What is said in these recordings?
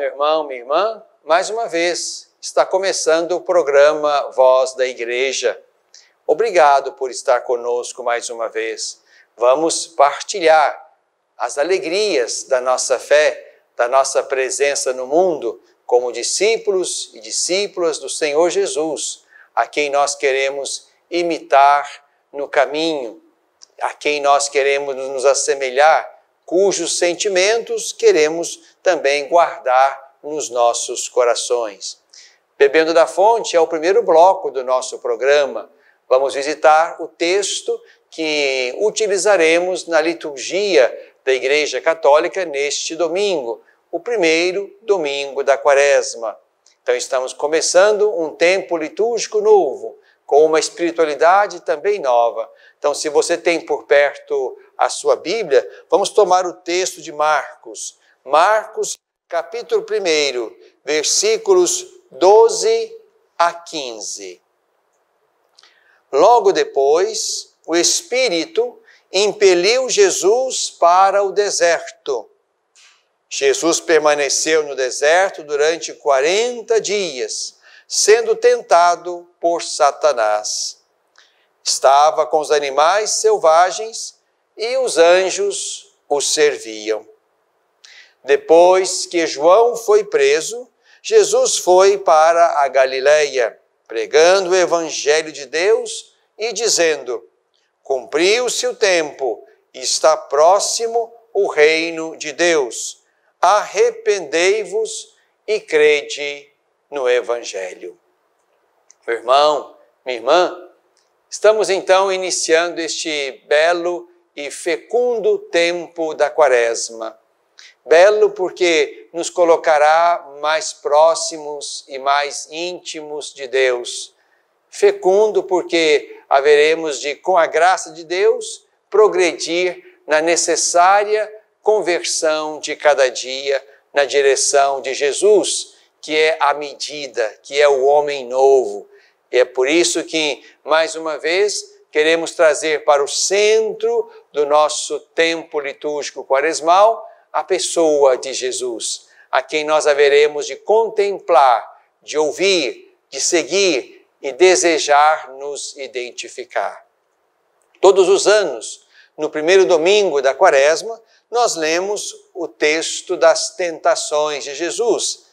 meu irmão, minha irmã. Mais uma vez, está começando o programa Voz da Igreja. Obrigado por estar conosco mais uma vez. Vamos partilhar as alegrias da nossa fé, da nossa presença no mundo, como discípulos e discípulas do Senhor Jesus, a quem nós queremos imitar no caminho, a quem nós queremos nos assemelhar, cujos sentimentos queremos também guardar nos nossos corações. Bebendo da Fonte é o primeiro bloco do nosso programa. Vamos visitar o texto que utilizaremos na liturgia da Igreja Católica neste domingo, o primeiro domingo da Quaresma. Então estamos começando um tempo litúrgico novo, com uma espiritualidade também nova. Então, se você tem por perto a sua Bíblia, vamos tomar o texto de Marcos. Marcos, capítulo 1, versículos 12 a 15. Logo depois, o Espírito impeliu Jesus para o deserto. Jesus permaneceu no deserto durante 40 dias, sendo tentado por Satanás. Estava com os animais selvagens e os anjos o serviam. Depois que João foi preso, Jesus foi para a Galileia, pregando o Evangelho de Deus e dizendo: cumpriu-se o tempo e está próximo o reino de Deus. Arrependei-vos e crede no Evangelho. Meu irmão, minha irmã, estamos então iniciando este belo e fecundo tempo da Quaresma. Belo porque nos colocará mais próximos e mais íntimos de Deus. Fecundo porque haveremos de, com a graça de Deus, progredir na necessária conversão de cada dia na direção de Jesus, que é a medida, que é o homem novo. E é por isso que, mais uma vez, queremos trazer para o centro do nosso tempo litúrgico quaresmal a pessoa de Jesus, a quem nós haveremos de contemplar, de ouvir, de seguir e desejar nos identificar. Todos os anos, no primeiro domingo da Quaresma, nós lemos o texto das tentações de Jesus.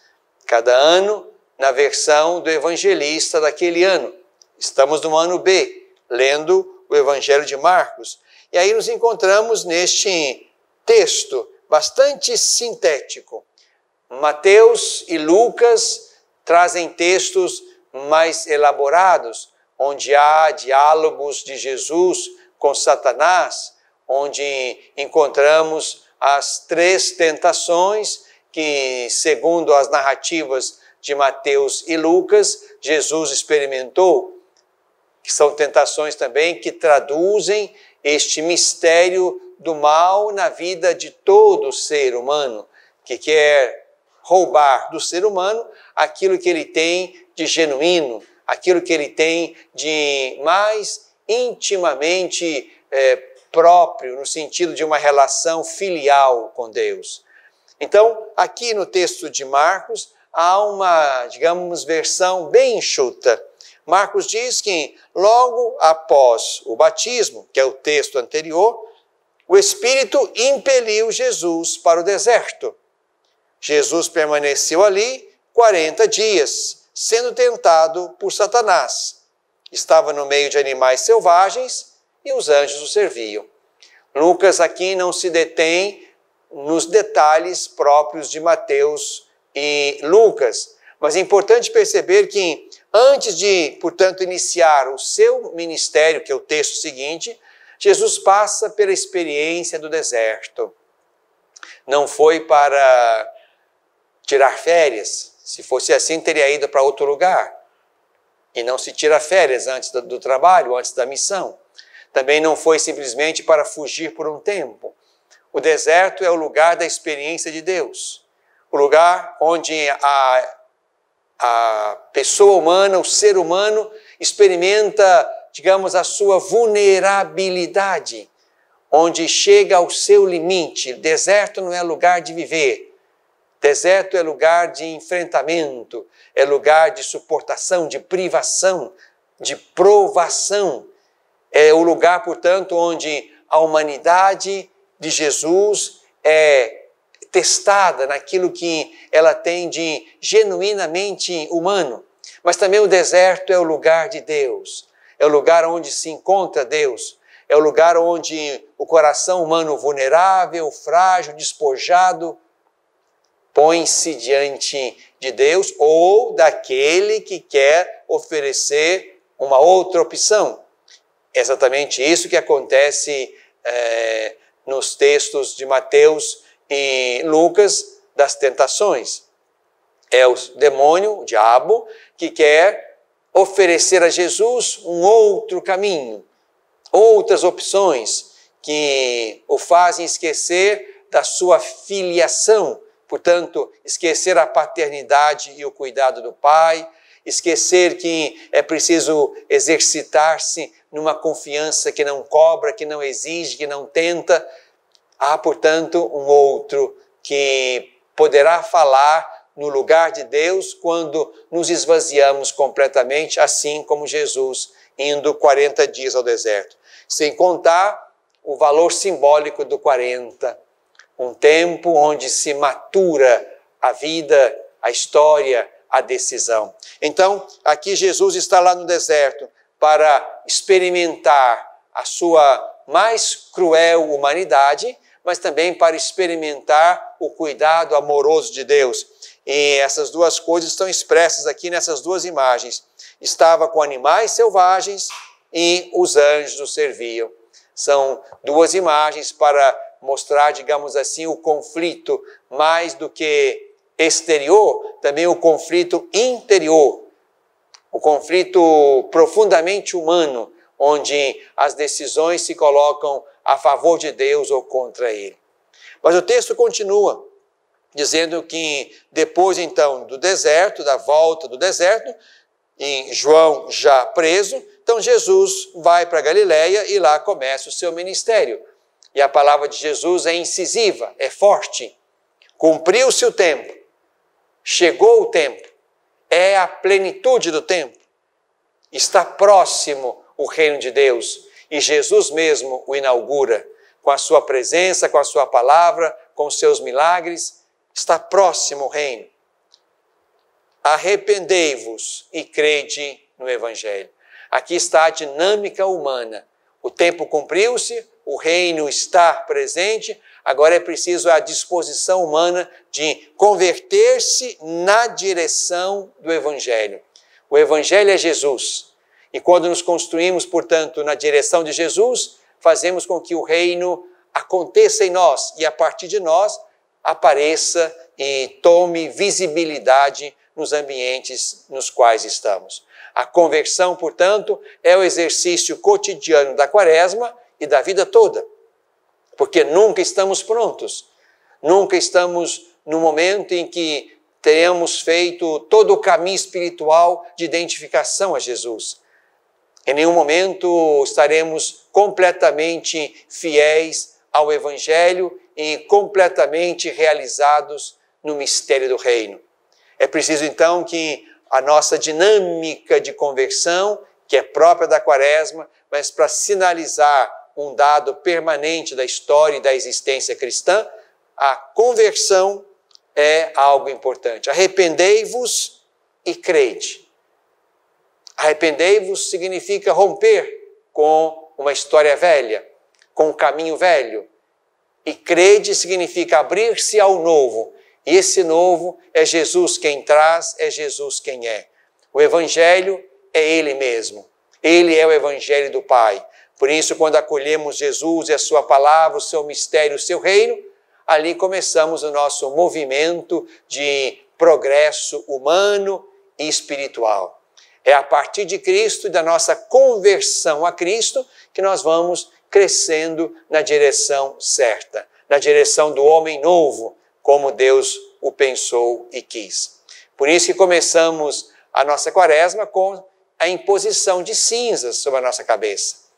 Cada ano, na versão do evangelista daquele ano. Estamos no ano B, lendo o Evangelho de Marcos. E aí nos encontramos neste texto bastante sintético. Mateus e Lucas trazem textos mais elaborados, onde há diálogos de Jesus com Satanás, onde encontramos as 3 tentações que, segundo as narrativas de Mateus e Lucas, Jesus experimentou, que são tentações também que traduzem este mistério do mal na vida de todo ser humano, que quer roubar do ser humano aquilo que ele tem de genuíno, aquilo que ele tem de mais intimamente próprio, no sentido de uma relação filial com Deus. Então, aqui no texto de Marcos, há uma, digamos, versão bem enxuta. Marcos diz que logo após o batismo, que é o texto anterior, o Espírito impeliu Jesus para o deserto. Jesus permaneceu ali 40 dias, sendo tentado por Satanás. Estava no meio de animais selvagens e os anjos o serviam. Lucas aqui não se detém nos detalhes próprios de Mateus e Lucas, mas é importante perceber que antes de, portanto, iniciar o seu ministério, que é o texto seguinte, Jesus passa pela experiência do deserto. Não foi para tirar férias. Se fosse assim, teria ido para outro lugar. E não se tira férias antes do trabalho, antes da missão. Também não foi simplesmente para fugir por um tempo. O deserto é o lugar da experiência de Deus. O lugar onde a pessoa humana, o ser humano, experimenta, digamos, a sua vulnerabilidade, onde chega ao seu limite. O deserto não é lugar de viver. Deserto é lugar de enfrentamento, é lugar de suportação, de privação, de provação. É o lugar, portanto, onde a humanidade de Jesus é testada naquilo que ela tem de genuinamente humano. Mas também o deserto é o lugar de Deus, é o lugar onde se encontra Deus, é o lugar onde o coração humano vulnerável, frágil, despojado, põe-se diante de Deus ou daquele que quer oferecer uma outra opção. É exatamente isso que acontece nos textos de Mateus e Lucas das tentações. É o demônio, o diabo, que quer oferecer a Jesus um outro caminho, outras opções que o fazem esquecer da sua filiação, portanto, esquecer a paternidade e o cuidado do Pai, esquecer que é preciso exercitar-se numa confiança que não cobra, que não exige, que não tenta. Há, portanto, um outro que poderá falar no lugar de Deus quando nos esvaziamos completamente, assim como Jesus indo 40 dias ao deserto. Sem contar o valor simbólico do 40, um tempo onde se matura a vida, a história, a decisão. Então, aqui Jesus está lá no deserto para experimentar a sua mais cruel humanidade, mas também para experimentar o cuidado amoroso de Deus. E essas duas coisas estão expressas aqui nessas duas imagens. Estava com animais selvagens e os anjos o serviam. São duas imagens para mostrar, digamos assim, o conflito mais do que exterior, também o conflito interior, o conflito profundamente humano, onde as decisões se colocam a favor de Deus ou contra Ele. Mas o texto continua, dizendo que depois então do deserto, da volta do deserto, em João já preso, então Jesus vai para Galileia e lá começa o seu ministério. E a palavra de Jesus é incisiva, é forte. Cumpriu-se o tempo, chegou o tempo, é a plenitude do tempo. Está próximo o reino de Deus e Jesus mesmo o inaugura com a sua presença, com a sua palavra, com os seus milagres. Está próximo o reino. Arrependei-vos e crede no Evangelho. Aqui está a dinâmica humana. O tempo cumpriu-se, o reino está presente, agora é preciso a disposição humana de converter-se na direção do Evangelho. O Evangelho é Jesus. E quando nos construímos, portanto, na direção de Jesus, fazemos com que o reino aconteça em nós e a partir de nós apareça e tome visibilidade nos ambientes nos quais estamos. A conversão, portanto, é o exercício cotidiano da Quaresma e da vida toda, porque nunca estamos prontos, nunca estamos no momento em que tenhamos feito todo o caminho espiritual de identificação a Jesus. Em nenhum momento estaremos completamente fiéis ao Evangelho e completamente realizados no mistério do reino. É preciso então que a nossa dinâmica de conversão, que é própria da Quaresma, mas para sinalizar um dado permanente da história e da existência cristã, a conversão é algo importante. Arrependei-vos e crede. Arrependei-vos significa romper com uma história velha, com um caminho velho. E crede significa abrir-se ao novo. E esse novo é Jesus quem traz, é Jesus quem é. O Evangelho é Ele mesmo. Ele é o Evangelho do Pai. Por isso, quando acolhemos Jesus e a sua palavra, o seu mistério, o seu reino, ali começamos o nosso movimento de progresso humano e espiritual. É a partir de Cristo e da nossa conversão a Cristo que nós vamos crescendo na direção certa, na direção do homem novo, como Deus o pensou e quis. Por isso que começamos a nossa Quaresma com a imposição de cinzas sobre a nossa cabeça.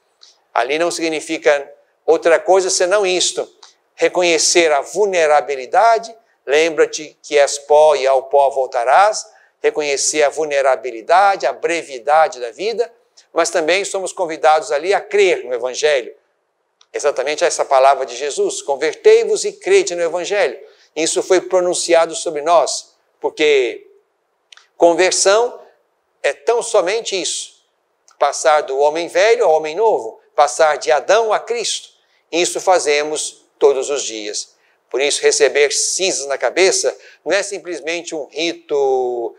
Ali não significa outra coisa senão isto: reconhecer a vulnerabilidade, lembra-te que és pó e ao pó voltarás, reconhecer a vulnerabilidade, a brevidade da vida, mas também somos convidados ali a crer no Evangelho. Exatamente essa palavra de Jesus, convertei-vos e crede no Evangelho. Isso foi pronunciado sobre nós, porque conversão é tão somente isso, passar do homem velho ao homem novo, passar de Adão a Cristo. Isso fazemos todos os dias. Por isso, receber cinzas na cabeça não é simplesmente um rito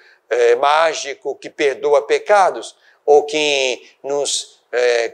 mágico que perdoa pecados ou que nos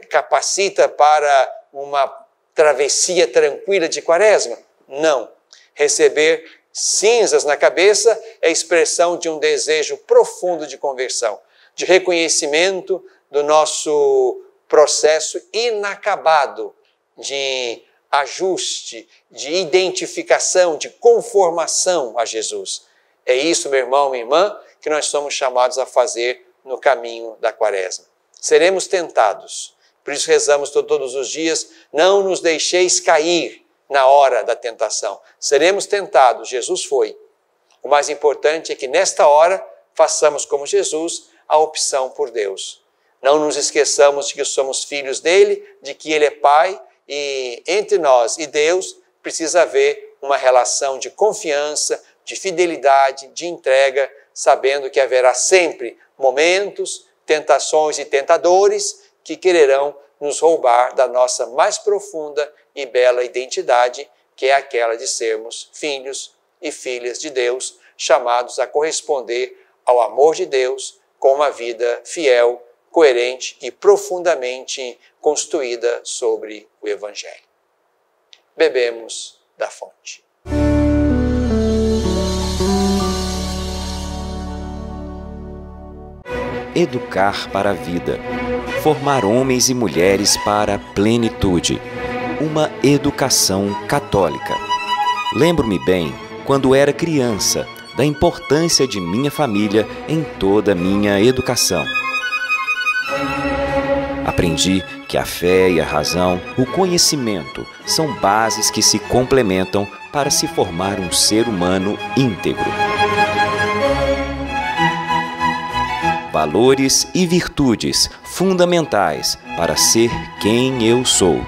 capacita para uma travessia tranquila de Quaresma. Não. Receber cinzas na cabeça é expressão de um desejo profundo de conversão, de reconhecimento do nosso processo inacabado de ajuste, de identificação, de conformação a Jesus. É isso, meu irmão, minha irmã, que nós somos chamados a fazer no caminho da Quaresma. Seremos tentados, por isso rezamos todos os dias, não nos deixeis cair na hora da tentação. Seremos tentados, Jesus foi. O mais importante é que nesta hora façamos como Jesus a opção por Deus. Não nos esqueçamos de que somos filhos dele, de que ele é Pai, e entre nós e Deus precisa haver uma relação de confiança, de fidelidade, de entrega, sabendo que haverá sempre momentos, tentações e tentadores que quererão nos roubar da nossa mais profunda e bela identidade, que é aquela de sermos filhos e filhas de Deus, chamados a corresponder ao amor de Deus com uma vida fiel, coerente e profundamente construída sobre o Evangelho. Bebemos da fonte. Educar para a vida. Formar homens e mulheres para a plenitude. Uma educação católica. Lembro-me bem, quando era criança, da importância de minha família em toda a minha educação. Aprendi que a fé e a razão, o conhecimento, são bases que se complementam para se formar um ser humano íntegro. Valores e virtudes fundamentais para ser quem eu sou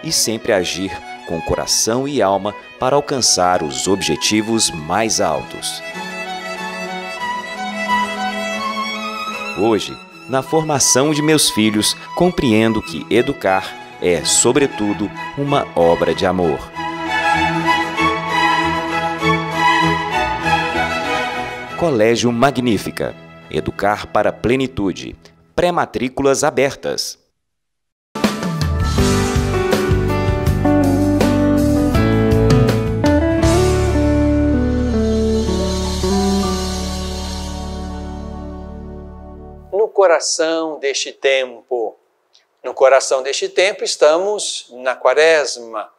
e sempre agir com coração e alma para alcançar os objetivos mais altos. Hoje, na formação de meus filhos, compreendo que educar é, sobretudo, uma obra de amor. Colégio Magnífica. Educar para a plenitude. Pré-matrículas abertas. No coração deste tempo, estamos na Quaresma.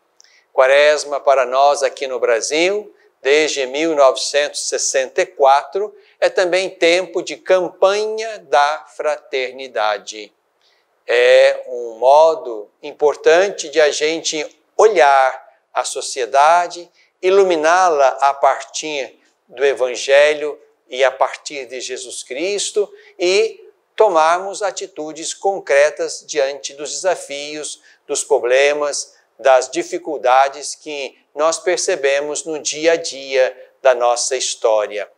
Quaresma para nós aqui no Brasil, desde 1964, é também tempo de campanha da fraternidade. É um modo importante de a gente olhar a sociedade, iluminá-la a partir do Evangelho e a partir de Jesus Cristo e tomarmos atitudes concretas diante dos desafios, dos problemas, das dificuldades que nós percebemos no dia a dia da nossa história.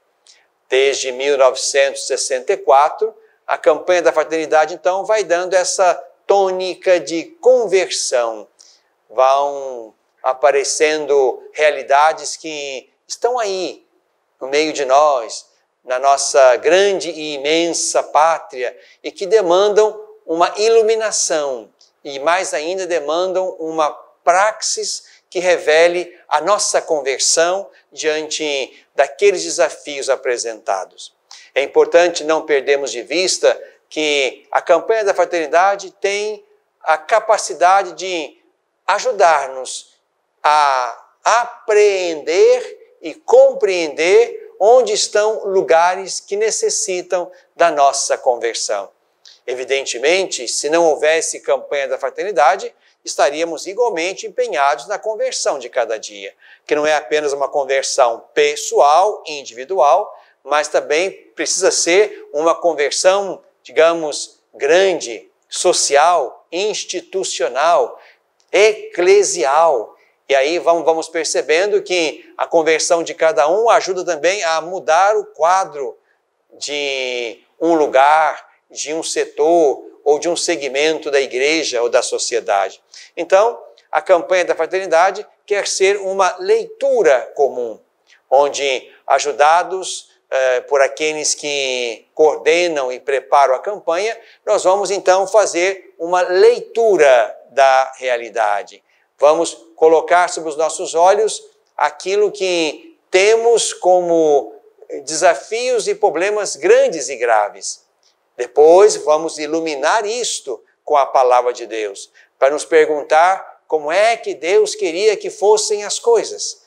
Desde 1964, a campanha da fraternidade, então, vai dando essa tônica de conversão. Vão aparecendo realidades que estão aí, no meio de nós, na nossa grande e imensa pátria, e que demandam uma iluminação, e mais ainda demandam uma praxis que revele a nossa conversão diante daqueles desafios apresentados. É importante não perdermos de vista que a campanha da fraternidade tem a capacidade de ajudar-nos a apreender e compreender onde estão lugares que necessitam da nossa conversão. Evidentemente, se não houvesse campanha da fraternidade, estaríamos igualmente empenhados na conversão de cada dia, que não é apenas uma conversão pessoal, individual, mas também precisa ser uma conversão, digamos, grande, social, institucional, eclesial. E aí vamos percebendo que a conversão de cada um ajuda também a mudar o quadro de um lugar, de um setor ou de um segmento da igreja ou da sociedade. Então, a campanha da fraternidade quer ser uma leitura comum, onde, ajudados por aqueles que coordenam e preparam a campanha, nós vamos então fazer uma leitura da realidade. Vamos colocar sobre os nossos olhos aquilo que temos como desafios e problemas grandes e graves. Depois vamos iluminar isto com a palavra de Deus, para nos perguntar como é que Deus queria que fossem as coisas.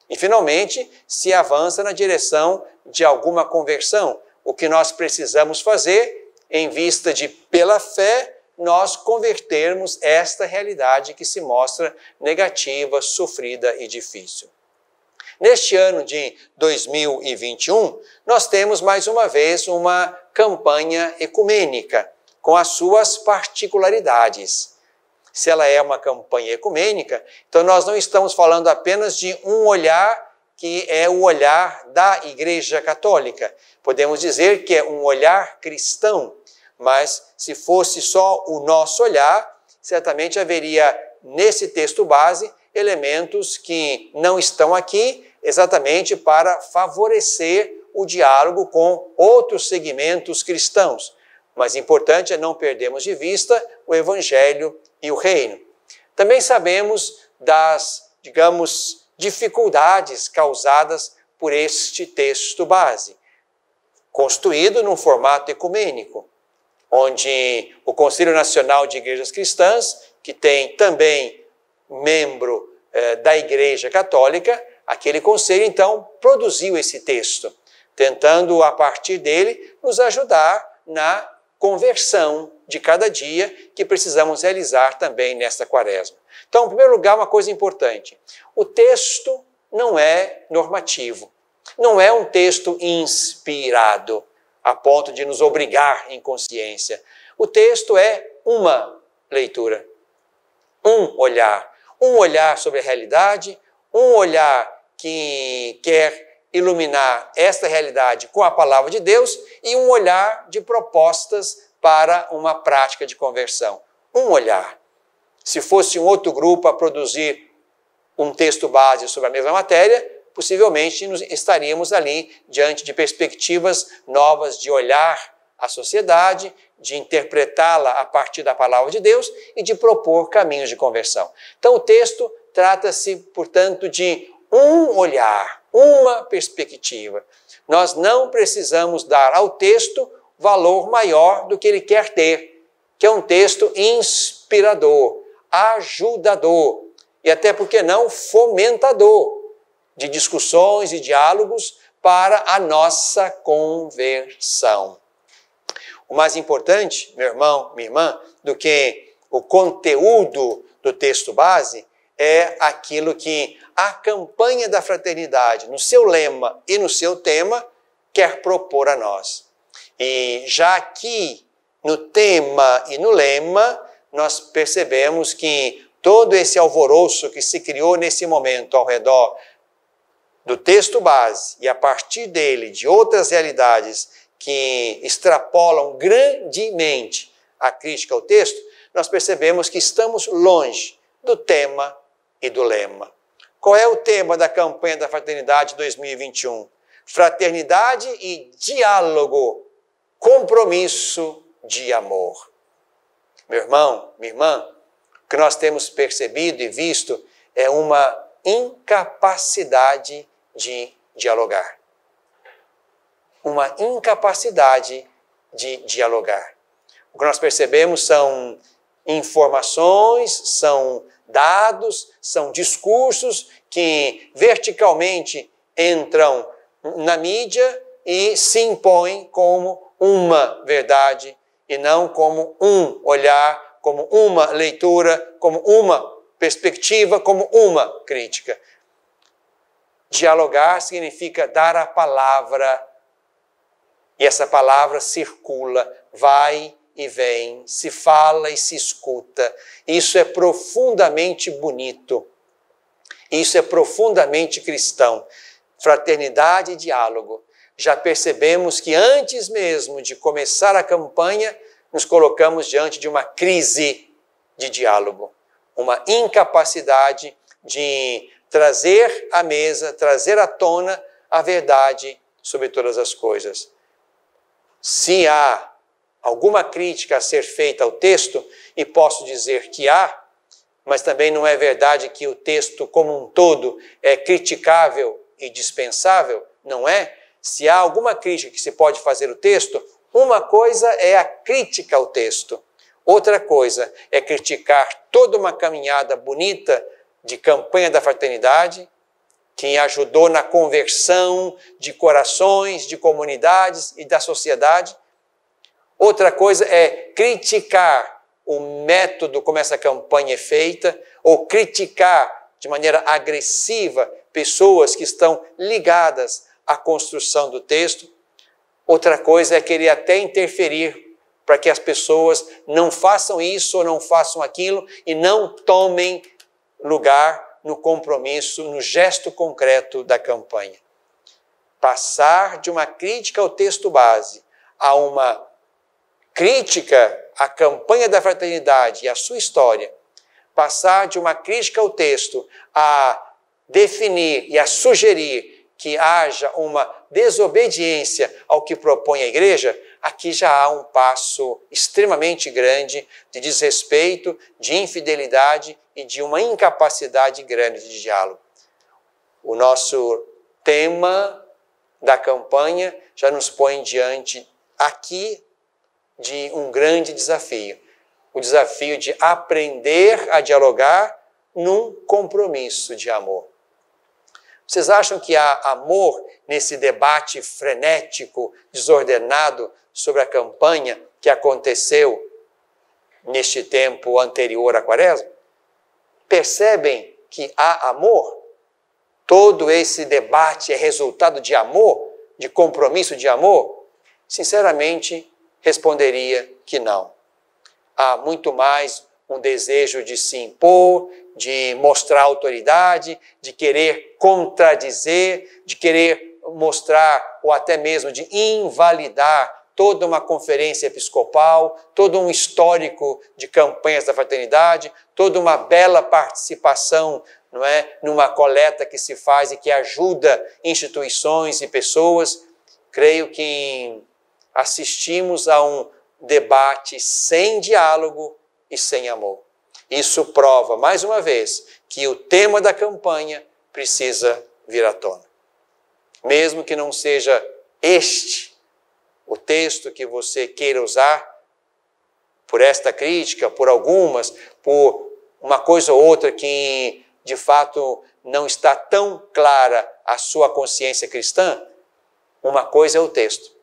E finalmente se avança na direção de alguma conversão, o que nós precisamos fazer em vista de, pela fé, nós convertermos esta realidade que se mostra negativa, sofrida e difícil. Neste ano de 2021, nós temos mais uma vez uma campanha ecumênica, com as suas particularidades. Se ela é uma campanha ecumênica, então nós não estamos falando apenas de um olhar que é o olhar da Igreja Católica. Podemos dizer que é um olhar cristão, mas se fosse só o nosso olhar, certamente haveria nesse texto base elementos que não estão aqui exatamente para favorecer o diálogo com outros segmentos cristãos. Mas importante é não perdermos de vista o Evangelho e o Reino. Também sabemos das, digamos, dificuldades causadas por este texto base, construído num formato ecumênico, onde o Conselho Nacional de Igrejas Cristãs, que tem também membro da Igreja Católica, aquele conselho, então, produziu esse texto, tentando, a partir dele, nos ajudar na conversão de cada dia que precisamos realizar também nesta quaresma. Então, em primeiro lugar, uma coisa importante. O texto não é normativo. Não é um texto inspirado, a ponto de nos obrigar em consciência. O texto é uma leitura, um olhar sobre a realidade, um olhar que quer iluminar esta realidade com a palavra de Deus e um olhar de propostas para uma prática de conversão. Um olhar. Se fosse um outro grupo a produzir um texto base sobre a mesma matéria, possivelmente estaríamos ali diante de perspectivas novas de olhar a sociedade, de interpretá-la a partir da palavra de Deus e de propor caminhos de conversão. Então o texto trata-se, portanto, de um olhar, uma perspectiva. Nós não precisamos dar ao texto valor maior do que ele quer ter, que é um texto inspirador, ajudador e até, por que não, fomentador de discussões e diálogos para a nossa conversão. O mais importante, meu irmão, minha irmã, do que o conteúdo do texto base é aquilo que a campanha da fraternidade, no seu lema e no seu tema, quer propor a nós. E já aqui, no tema e no lema, nós percebemos que todo esse alvoroço que se criou nesse momento ao redor do texto base e a partir dele de outras realidades que extrapolam grandemente a crítica ao texto, nós percebemos que estamos longe do tema e do lema. Qual é o tema da campanha da Fraternidade 2021? Fraternidade e diálogo, compromisso de amor. Meu irmão, minha irmã, o que nós temos percebido e visto é uma incapacidade de dialogar. Uma incapacidade de dialogar. O que nós percebemos são informações, são dados, são discursos que verticalmente entram na mídia e se impõem como uma verdade e não como um olhar, como uma leitura, como uma perspectiva, como uma crítica. Dialogar significa dar a palavra, e essa palavra circula, vai e vem, se fala e se escuta. Isso é profundamente bonito. Isso é profundamente cristão. Fraternidade e diálogo. Já percebemos que antes mesmo de começar a campanha, nos colocamos diante de uma crise de diálogo, uma incapacidade de trazer à mesa, trazer à tona a verdade sobre todas as coisas. Se há alguma crítica a ser feita ao texto, e posso dizer que há, mas também não é verdade que o texto como um todo é criticável e dispensável, não é? Se há alguma crítica que se pode fazer ao texto, uma coisa é a crítica ao texto. Outra coisa é criticar toda uma caminhada bonita de campanha da fraternidade, que ajudou na conversão de corações, de comunidades e da sociedade. Outra coisa é criticar o método como essa campanha é feita, ou criticar de maneira agressiva pessoas que estão ligadas à construção do texto. Outra coisa é querer até interferir para que as pessoas não façam isso ou não façam aquilo e não tomem lugar no compromisso, no gesto concreto da campanha. Passar de uma crítica ao texto base a uma crítica à campanha da fraternidade e à sua história, passar de uma crítica ao texto a definir e a sugerir que haja uma desobediência ao que propõe a igreja, aqui já há um passo extremamente grande de desrespeito, de infidelidade e de uma incapacidade grande de diálogo. O nosso tema da campanha já nos põe diante aqui de um grande desafio. O desafio de aprender a dialogar num compromisso de amor. Vocês acham que há amor nesse debate frenético, desordenado sobre a campanha que aconteceu neste tempo anterior à Quaresma? Percebem que há amor? Todo esse debate é resultado de amor, de compromisso de amor? Sinceramente, responderia que não. Há muito mais um desejo de se impor, de mostrar autoridade, de querer contradizer, de querer mostrar ou até mesmo de invalidar toda uma conferência episcopal, todo um histórico de campanhas da fraternidade, toda uma bela participação, não é, numa coleta que se faz e que ajuda instituições e pessoas. Creio que assistimos a um debate sem diálogo e sem amor. Isso prova, mais uma vez, que o tema da campanha precisa vir à tona. Mesmo que não seja este o texto que você queira usar, por esta crítica, por algumas, por uma coisa ou outra que de fato não está tão clara a sua consciência cristã, uma coisa é o texto.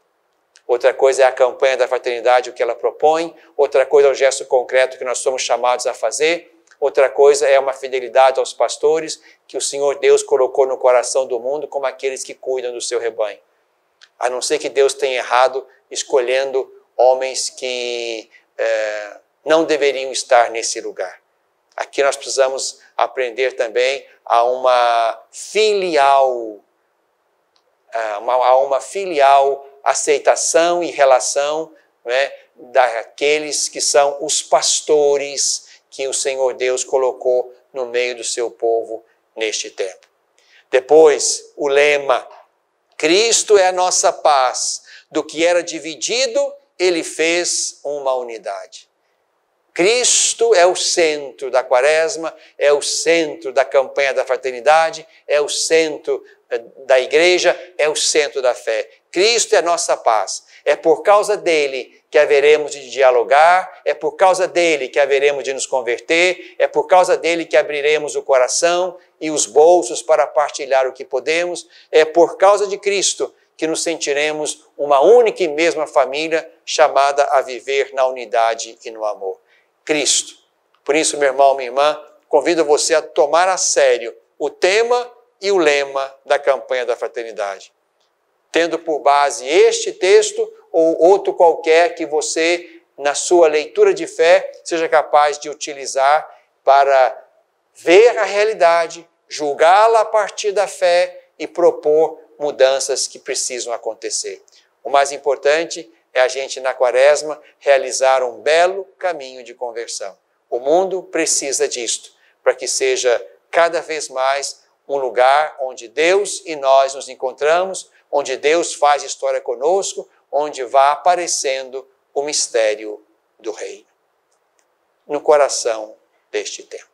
Outra coisa é a campanha da fraternidade, o que ela propõe. Outra coisa é o gesto concreto que nós somos chamados a fazer. Outra coisa é uma fidelidade aos pastores que o Senhor Deus colocou no coração do mundo como aqueles que cuidam do seu rebanho. A não ser que Deus tenha errado escolhendo homens que não deveriam estar nesse lugar. Aqui nós precisamos aprender também a uma filial aceitação e relação, né, daqueles que são os pastores que o Senhor Deus colocou no meio do seu povo neste tempo. Depois, o lema, Cristo é a nossa paz, do que era dividido, ele fez uma unidade. Cristo é o centro da Quaresma, é o centro da campanha da fraternidade, é o centro da igreja, é o centro da fé. Cristo é a nossa paz. É por causa dele que haveremos de dialogar, é por causa dele que haveremos de nos converter, é por causa dele que abriremos o coração e os bolsos para partilhar o que podemos, é por causa de Cristo que nos sentiremos uma única e mesma família chamada a viver na unidade e no amor. Cristo. Por isso, meu irmão, minha irmã, convido você a tomar a sério o tema e o lema da campanha da fraternidade, tendo por base este texto ou outro qualquer que você, na sua leitura de fé, seja capaz de utilizar para ver a realidade, julgá-la a partir da fé e propor mudanças que precisam acontecer. O mais importante é a gente, na Quaresma, realizar um belo caminho de conversão. O mundo precisa disto, para que seja cada vez mais um lugar onde Deus e nós nos encontramos, onde Deus faz história conosco, onde vá aparecendo o mistério do Reino no coração deste tempo.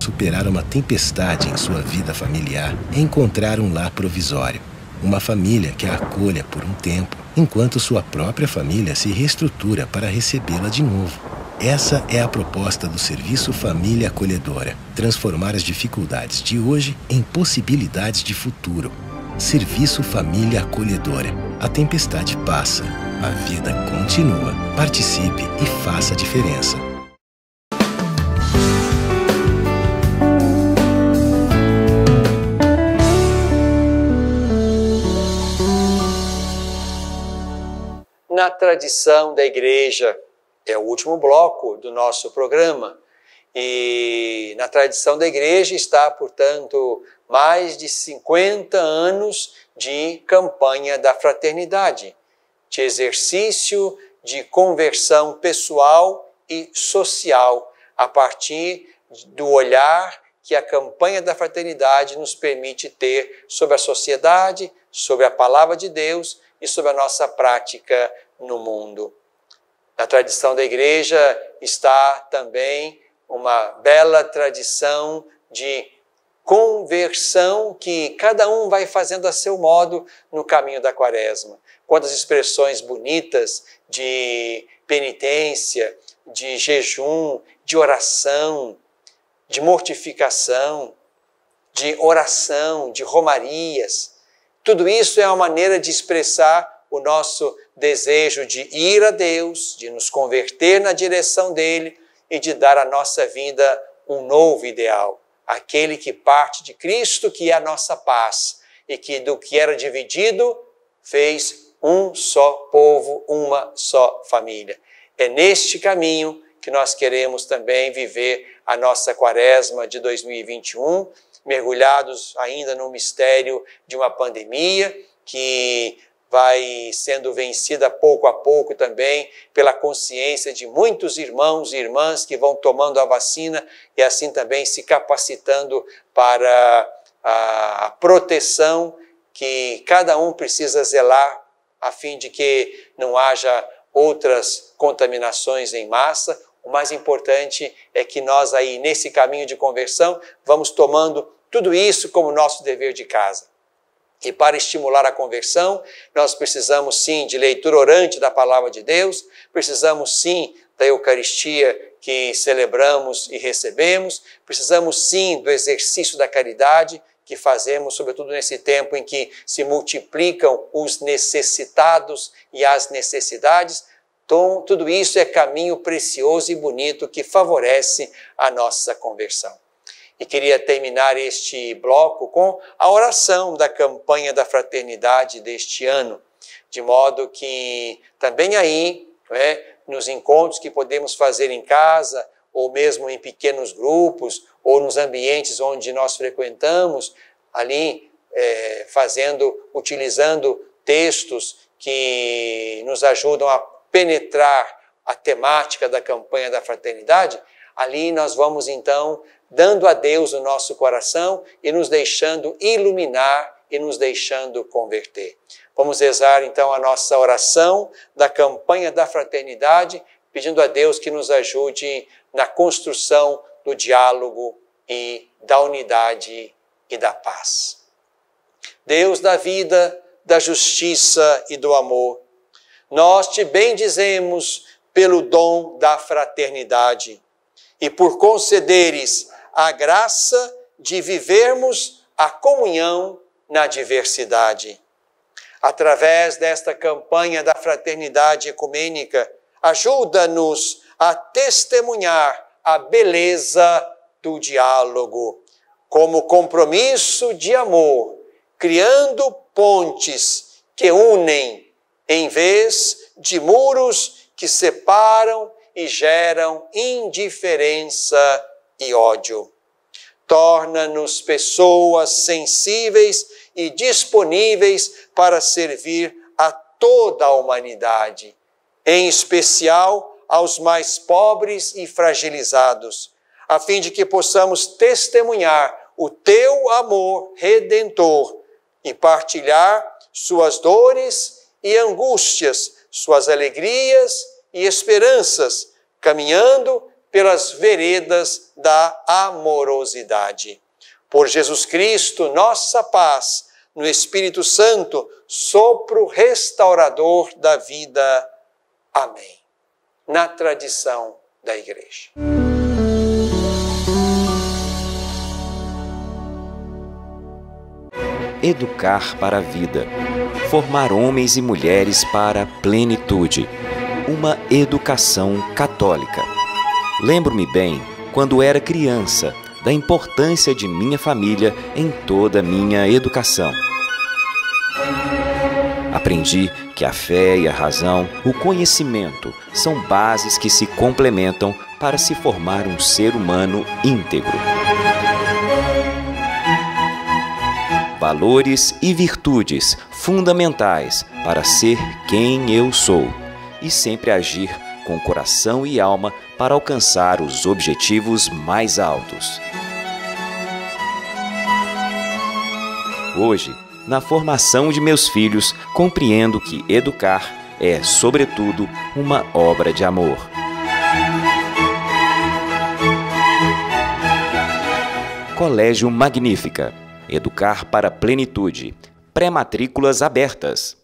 Superar uma tempestade em sua vida familiar é encontrar um lar provisório. Uma família que a acolha por um tempo, enquanto sua própria família se reestrutura para recebê-la de novo. Essa é a proposta do Serviço Família Acolhedora. Transformar as dificuldades de hoje em possibilidades de futuro. Serviço Família Acolhedora. A tempestade passa, a vida continua. Participe e faça a diferença. Na tradição da Igreja, é o último bloco do nosso programa, e na tradição da Igreja está, portanto, mais de 50 anos de campanha da fraternidade, de exercício de conversão pessoal e social, a partir do olhar que a campanha da fraternidade nos permite ter sobre a sociedade, sobre a palavra de Deus e sobre a nossa prática no mundo. Na tradição da Igreja está também uma bela tradição de conversão que cada um vai fazendo a seu modo no caminho da Quaresma. Quantas expressões bonitas de penitência, de jejum, de oração, de mortificação, de oração, de romarias. Tudo isso é uma maneira de expressar o nosso desejo de ir a Deus, de nos converter na direção dele e de dar à nossa vida um novo ideal, aquele que parte de Cristo, que é a nossa paz, e que do que era dividido fez um só povo, uma só família. É neste caminho que nós queremos também viver a nossa Quaresma de 2021, mergulhados ainda no mistério de uma pandemia que vai sendo vencida pouco a pouco também pela consciência de muitos irmãos e irmãs que vão tomando a vacina e assim também se capacitando para a proteção que cada um precisa zelar a fim de que não haja outras contaminações em massa. O mais importante é que nós aí nesse caminho de conversão vamos tomando tudo isso como nosso dever de casa. E para estimular a conversão, nós precisamos sim de leitura orante da Palavra de Deus, precisamos sim da Eucaristia que celebramos e recebemos, precisamos sim do exercício da caridade que fazemos, sobretudo nesse tempo em que se multiplicam os necessitados e as necessidades. Então, tudo isso é caminho precioso e bonito que favorece a nossa conversão. E queria terminar este bloco com a oração da campanha da fraternidade deste ano, de modo que também aí, nos encontros que podemos fazer em casa, ou mesmo em pequenos grupos, ou nos ambientes onde nós frequentamos, ali utilizando textos que nos ajudam a penetrar a temática da campanha da fraternidade, ali nós vamos então dando a Deus o nosso coração e nos deixando iluminar e nos deixando converter. Vamos rezar então a nossa oração da campanha da fraternidade, pedindo a Deus que nos ajude na construção do diálogo e da unidade e da paz. Deus da vida, da justiça e do amor, nós te bendizemos pelo dom da fraternidade e por concederes a graça de vivermos a comunhão na diversidade. Através desta campanha da fraternidade ecumênica, ajuda-nos a testemunhar a beleza do diálogo, como compromisso de amor, criando pontes que unem, em vez de muros que separam e geram indiferença e ódio. Torna-nos pessoas sensíveis e disponíveis para servir a toda a humanidade, em especial aos mais pobres e fragilizados, a fim de que possamos testemunhar o teu amor redentor e partilhar suas dores e angústias, suas alegrias e esperanças, caminhando pelas veredas da amorosidade. Por Jesus Cristo, nossa paz, no Espírito Santo, sopro restaurador da vida. Amém. Na tradição da Igreja. Educar para a vida. Formar homens e mulheres para a plenitude. Uma educação católica. Lembro-me bem, quando era criança, da importância de minha família em toda a minha educação. Aprendi que a fé e a razão, o conhecimento, são bases que se complementam para se formar um ser humano íntegro. Valores e virtudes fundamentais para ser quem eu sou e sempre agir com coração e alma para alcançar os objetivos mais altos. Hoje, na formação de meus filhos, compreendo que educar é, sobretudo, uma obra de amor. Colégio Magnífica. Educar para a plenitude. Pré-matrículas abertas.